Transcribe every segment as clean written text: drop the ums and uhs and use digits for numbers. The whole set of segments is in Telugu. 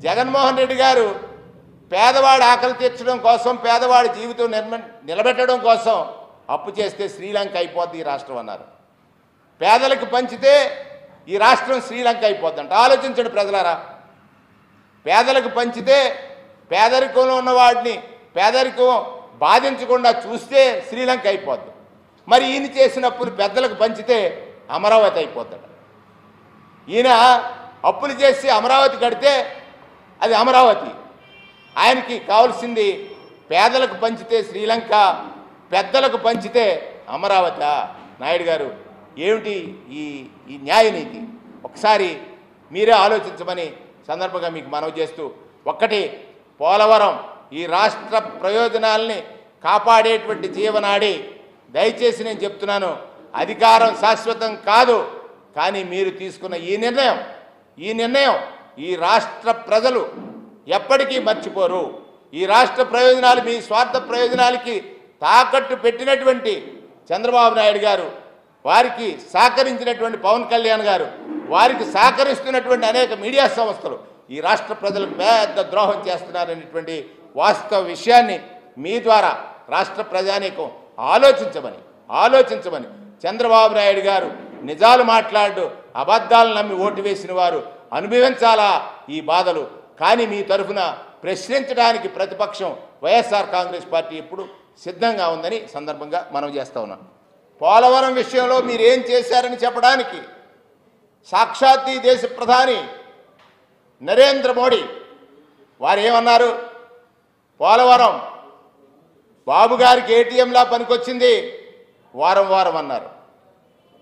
జగన్మోహన్ రెడ్డి గారు పేదవాడి ఆకలి తీర్చడం కోసం, పేదవాడి జీవితం నిలబెట్టడం కోసం అప్పు చేస్తే శ్రీలంక అయిపోద్ది ఈ రాష్ట్రం అన్నారు. పేదలకు పంచితే ఈ రాష్ట్రం శ్రీలంక అయిపోద్దంట. ఆలోచించండి ప్రజలారా. పేదలకు పంచితే పేదరికంలో ఉన్నవాడిని పేదరికం బాధించకుండా చూస్తే శ్రీలంక అయిపోద్ది. మరి ఈయన చేసిన అప్పులు పెద్దలకు పంచితే అమరావతి అయిపోతాడు. ఈయన అప్పులు చేసి అమరావతి కడితే అది అమరావతి. ఆయనకి కావాల్సింది పేదలకు పంచితే శ్రీలంక, పెద్దలకు పంచితే అమరావతి. నాయుడు గారు ఏమిటి ఈ న్యాయనీతి? ఒకసారి మీరే ఆలోచించమని సందర్భంగా మీకు మనవి చేస్తూ, ఒక్కటి, పోలవరం ఈ రాష్ట్ర ప్రయోజనాల్ని కాపాడేటువంటి జీవనాడి. దయచేసి నేను చెప్తున్నాను, అధికారం శాశ్వతం కాదు, కానీ మీరు తీసుకున్న ఈ నిర్ణయం ఈ రాష్ట్ర ప్రజలు ఎప్పటికీ మర్చిపోరు. ఈ రాష్ట్ర ప్రయోజనాలు మీ స్వార్థ ప్రయోజనాలకి తాకట్టు పెట్టినటువంటి చంద్రబాబు నాయుడు గారు, వారికి సహకరించినటువంటి పవన్ కళ్యాణ్ గారు, వారికి సహకరిస్తున్నటువంటి అనేక మీడియా సంస్థలు ఈ రాష్ట్ర ప్రజలకు పెద్ద ద్రోహం చేస్తున్నారనేటువంటి వాస్తవ విషయాన్ని మీ ద్వారా రాష్ట్ర ప్రజానీకం ఆలోచించమని చంద్రబాబు నాయుడు గారు నిజాలు మాట్లాడు, అబద్ధాలు నమ్మి ఓటు వేసిన వారు అనుభవించాలా ఈ బాధలు. కానీ మీ తరఫున ప్రశ్నించడానికి ప్రతిపక్షం వైఎస్ఆర్ కాంగ్రెస్ పార్టీ ఎప్పుడు సిద్ధంగా ఉందని సందర్భంగా మనం చేస్తా ఉన్నాం. పోలవరం విషయంలో మీరు ఏం చేశారని చెప్పడానికి సాక్షాత్ ఈ దేశ ప్రధాని నరేంద్ర మోడీ వారు ఏమన్నారు? పోలవరం బాబు గారికి ఏటీఎంలా పనికొచ్చింది, వారం అన్నారు.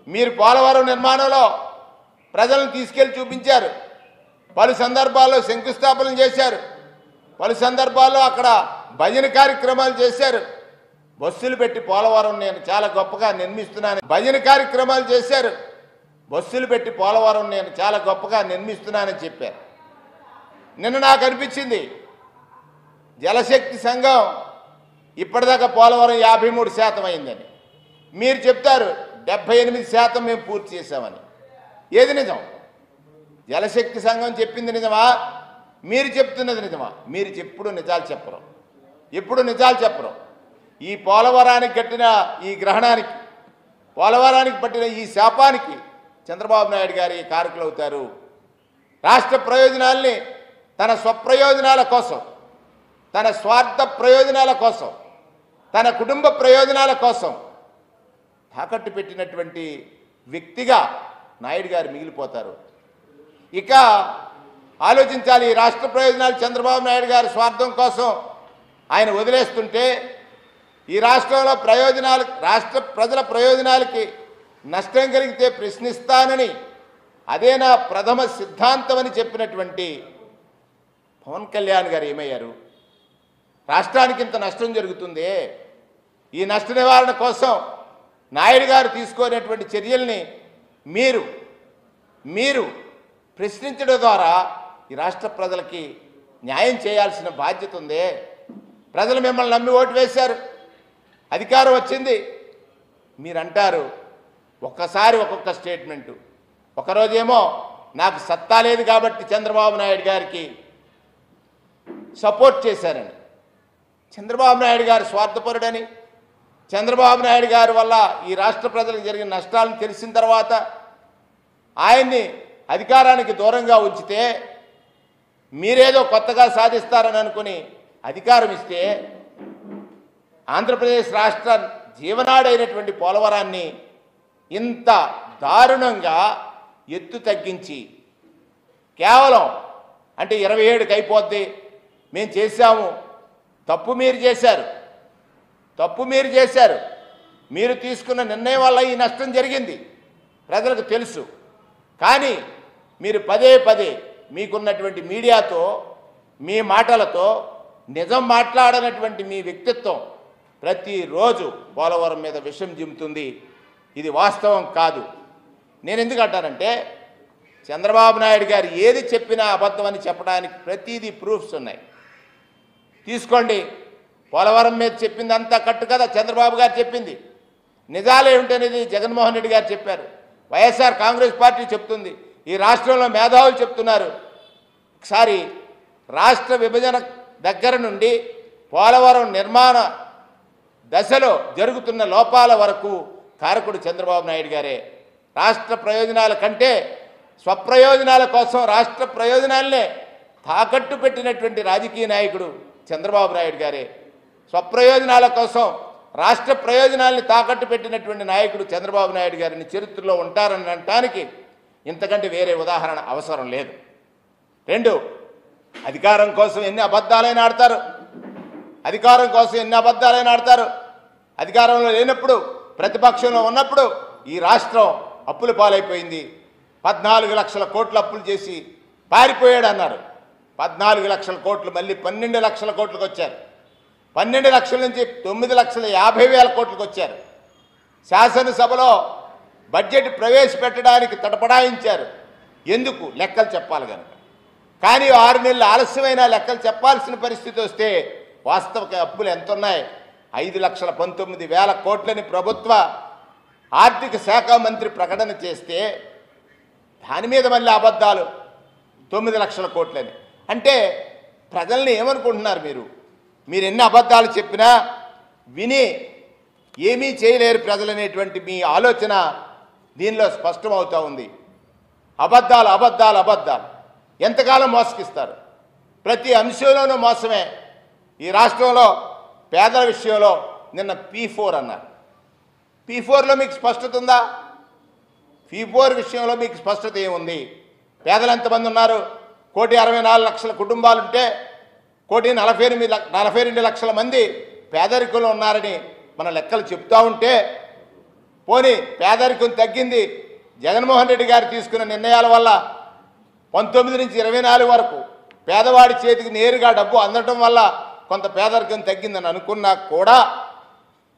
మీరు పోలవరం నిర్మాణంలో ప్రజలను తీసుకెళ్లి చూపించారు. పలు సందర్భాల్లో శంకుస్థాపనలు చేశారు. పలు సందర్భాల్లో అక్కడ భజన కార్యక్రమాలు చేశారు. బస్సులు పెట్టి పోలవరం నేను చాలా గొప్పగా నిర్మిస్తున్నాను భజన కార్యక్రమాలు చేశారు. బస్సులు పెట్టి పోలవరం నేను చాలా గొప్పగా నిర్మిస్తున్నానని చెప్పారు. నిన్న నాకు అనిపించింది, జలశక్తి సంఘం ఇప్పటిదాకా పోలవరం 53% అయిందని. మీరు చెప్తారు 78% మేము పూర్తి చేశామని. ఏది నిజం? జలశక్తి సంఘం చెప్పింది నిజమా? మీరు చెప్తున్నది నిజమా? మీరు ఎప్పుడు నిజాలు చెప్పరు. ఈ పోలవరానికి కట్టిన ఈ గ్రహణానికి, పోలవరానికి పట్టిన ఈ శాపానికి చంద్రబాబు నాయుడు గారి కారకులు అవుతారు. రాష్ట్ర ప్రయోజనాల్ని తన స్వప్రయోజనాల కోసం, తన స్వార్థ ప్రయోజనాల కోసం, తన కుటుంబ ప్రయోజనాల కోసం తాకట్టు పెట్టినటువంటి వ్యక్తిగా నాయుడు గారు మిగిలిపోతారు. ఇక ఆలోచించాలి. ఈ రాష్ట్ర ప్రయోజనాలు చంద్రబాబు నాయుడు గారి స్వార్థం కోసం ఆయన వదిలేస్తుంటే, ఈ రాష్ట్రంలో రాష్ట్ర ప్రజల ప్రయోజనాలకి నష్టం కలిగితే ప్రశ్నిస్తానని అదే నా ప్రథమ సిద్ధాంతం అని చెప్పినటువంటి పవన్ కళ్యాణ్ గారు ఏమయ్యారు? రాష్ట్రానికి ఇంత నష్టం జరుగుతుంది, ఈ నష్ట నివారణ కోసం నాయుడు గారు తీసుకునేటువంటి చర్యల్ని మీరు ప్రశ్నించడం ద్వారా ఈ రాష్ట్ర ప్రజలకి న్యాయం చేయాల్సిన బాధ్యత ఉంది. ప్రజలు మిమ్మల్ని నమ్మి ఓటు వేశారు, అధికారం వచ్చింది. మీరంటారు ఒక్కసారి ఒక్కొక్క స్టేట్మెంటు. ఒకరోజేమో నాకు సత్తా లేదు కాబట్టి చంద్రబాబు నాయుడు గారికి సపోర్ట్ చేశారని, చంద్రబాబు నాయుడు గారు స్వార్థపరుడని, చంద్రబాబు నాయుడు గారి వల్ల ఈ రాష్ట్ర ప్రజలకు జరిగిన నష్టాలను తెలిసిన తర్వాత ఆయన్ని అధికారానికి దూరంగా ఉంచితే మీరేదో కొత్తగా సాధిస్తారని అనుకుని అధికారం ఇస్తే ఆంధ్రప్రదేశ్ రాష్ట్ర జీవనాడైనటువంటి పోలవరాన్ని ఇంత దారుణంగా ఎత్తు తగ్గించి కేవలం అంటే 27కి అయిపోద్ది, మేము చేశాము, తప్పు మీరు చేశారు. మీరు తీసుకున్న నిర్ణయం వల్ల ఈ నష్టం జరిగింది, ప్రజలకు తెలుసు. కానీ మీరు పదే మీకున్నటువంటి మీడియాతో, మీ మాటలతో, నిజం మాట్లాడనటువంటి మీ వ్యక్తిత్వం ప్రతిరోజు పోలవరం మీద విషం జిమ్ముతుంది. ఇది వాస్తవం కాదు. నేను ఎందుకు అంటానంటే, చంద్రబాబు నాయుడు గారు ఏది చెప్పినా అబద్ధం అని చెప్పడానికి ప్రతిదీ ప్రూఫ్స్ ఉన్నాయి. తీసుకోండి, పోలవరం మీద చెప్పింది అంతా కట్టు కదా చంద్రబాబు గారు చెప్పింది. నిజాలు ఏమిటనేది జగన్మోహన్ రెడ్డి గారు చెప్పారు, వైఎస్ఆర్ కాంగ్రెస్ పార్టీ చెప్తుంది, ఈ రాష్ట్రంలో మేధావులు చెప్తున్నారు. ఒకసారి రాష్ట్ర విభజన దగ్గర నుండి పోలవరం నిర్మాణ దశలో జరుగుతున్న లోపాల వరకు కారకుడు చంద్రబాబు నాయుడు గారే. రాష్ట్ర ప్రయోజనాల కంటే స్వప్రయోజనాల కోసం రాష్ట్ర ప్రయోజనాలనే తాకట్టు పెట్టినటువంటి రాజకీయ నాయకుడు చంద్రబాబు నాయుడు గారే. స్వప్రయోజనాల కోసం రాష్ట్ర ప్రయోజనాల్ని తాకట్టు పెట్టినటువంటి నాయకుడు చంద్రబాబు నాయుడు గారిని చరిత్రలో ఉంటారని అనటానికి ఇంతకంటే వేరే ఉదాహరణ అవసరం లేదు. 2, అధికారం కోసం ఎన్ని అబద్ధాలైనా ఆడతారు. అధికారం కోసం ఎన్ని అబద్ధాలైనా ఆడతారు. అధికారంలో లేనప్పుడు, ప్రతిపక్షంలో ఉన్నప్పుడు ఈ రాష్ట్రం అప్పుల పాలైపోయింది. 14 లక్షల కోట్ల అప్పులు చేసి పారిపోయాడు అన్నారు. 14 లక్షల కోట్లు మళ్ళీ 12 లక్షల కోట్లకు వచ్చారు. 12 లక్షల నుంచి 9,50,000 కోట్లకు వచ్చారు. శాసనసభలో బడ్జెట్ ప్రవేశపెట్టడానికి తటపడాయించారు. ఎందుకు? లెక్కలు చెప్పాలి కనుక. కానీ 6 నెలలు ఆలస్యమైన లెక్కలు చెప్పాల్సిన పరిస్థితి వస్తే వాస్తవ అప్పులు ఎంత ఉన్నాయి? 5,19,000 కోట్లని ప్రభుత్వ ఆర్థిక శాఖ మంత్రి ప్రకటన చేస్తే దాని మీద మళ్ళీ అబద్ధాలు 9 లక్షల కోట్లని. అంటే ప్రజల్ని ఏమనుకుంటున్నారు మీరు ఎన్ని అబద్ధాలు చెప్పినా విని ఏమీ చేయలేరు ప్రజలనేటువంటి మీ ఆలోచన దీనిలో స్పష్టమవుతూ ఉంది. అబద్ధాలు అబద్ధాలు అబద్ధాలు ఎంతకాలం మోసగిస్తారు? ప్రతి అంశంలోనూ మోసమే. ఈ రాష్ట్రంలో పేదల విషయంలో నిన్న P4 అన్నారు. P4లో మీకు స్పష్టత ఉందా? P4 విషయంలో మీకు స్పష్టత ఏముంది? పేదలు ఎంతమంది ఉన్నారు? 1,64,00,000 కుటుంబాలుంటే 1,42 లక్షల మంది పేదరికంలో ఉన్నారని మన లెక్కలు చెప్తూ ఉంటే, పోనీ పేదరికం తగ్గింది జగన్మోహన్ రెడ్డి గారు తీసుకున్న నిర్ణయాల వల్ల 19 నుంచి 24 వరకు పేదవాడి చేతికి నేరుగా డబ్బు అందటం వల్ల కొంత పేదరికం తగ్గిందని అనుకున్నా కూడా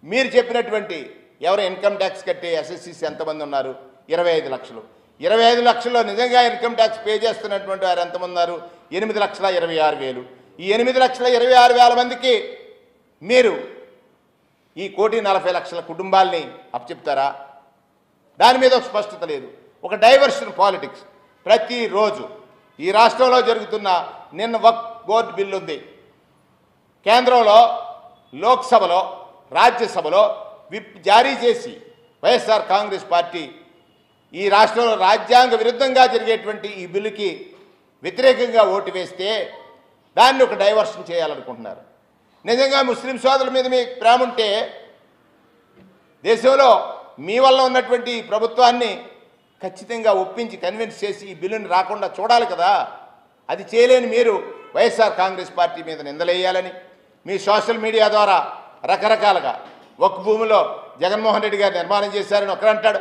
మీరు చెప్పినటువంటి ఎవరు ఇన్కమ్ ట్యాక్స్ కట్టే ఎస్ఎస్సీస్ ఎంతమంది ఉన్నారు? 25 లక్షలు. 25 లక్షల్లో నిజంగా ఇన్కమ్ ట్యాక్స్ పే చేస్తున్నటువంటి వారు ఎంతమంది ఉన్నారు? 8,26,000. ఈ 8,26,000 మందికి మీరు ఈ 1,40,00,000 కుటుంబాల్ని అప్పచెప్తారా? దాని మీద ఒక స్పష్టత లేదు. ఒక డైవర్షన్ పాలిటిక్స్. ప్రతిరోజు ఈ రాష్ట్రంలో జరుగుతున్న నిన్న వక్ఫ్ బోర్డు బిల్లు ఉంది. కేంద్రంలో, లోక్సభలో, రాజ్యసభలో విప్ జారీ చేసి వైఎస్ఆర్ కాంగ్రెస్ పార్టీ ఈ రాష్ట్రంలో రాజ్యాంగ విరుద్ధంగా జరిగేటువంటి ఈ బిల్లుకి వ్యతిరేకంగా ఓటు వేస్తే దాన్ని ఒక డైవర్షన్ చేయాలనుకుంటున్నారు. నిజంగా ముస్లిం సోదరుల మీద మీకు ప్రేమ ఉంటే దేశంలో మీ వల్ల ఉన్నటువంటి ప్రభుత్వాన్ని ఖచ్చితంగా ఒప్పించి కన్విన్స్ చేసి ఈ బిల్లుని రాకుండా చూడాలి కదా. అది చేయలేని మీరు వైఎస్ఆర్ కాంగ్రెస్ పార్టీ మీద నిందలేయాలని మీ సోషల్ మీడియా ద్వారా రకరకాలుగా ఒక్క భూమిలో జగన్మోహన్ రెడ్డి గారు నిర్మాణం చేశారని ఒకరంటాడు.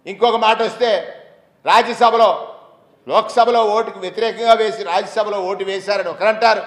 ఇంకొక మాట వస్తే రాజ్యసభలో, లోక్సభలో ఓటుకు వ్యతిరేకంగా వేసి రాజ్యసభలో ఓటు వేశారని ఒకరంటారు.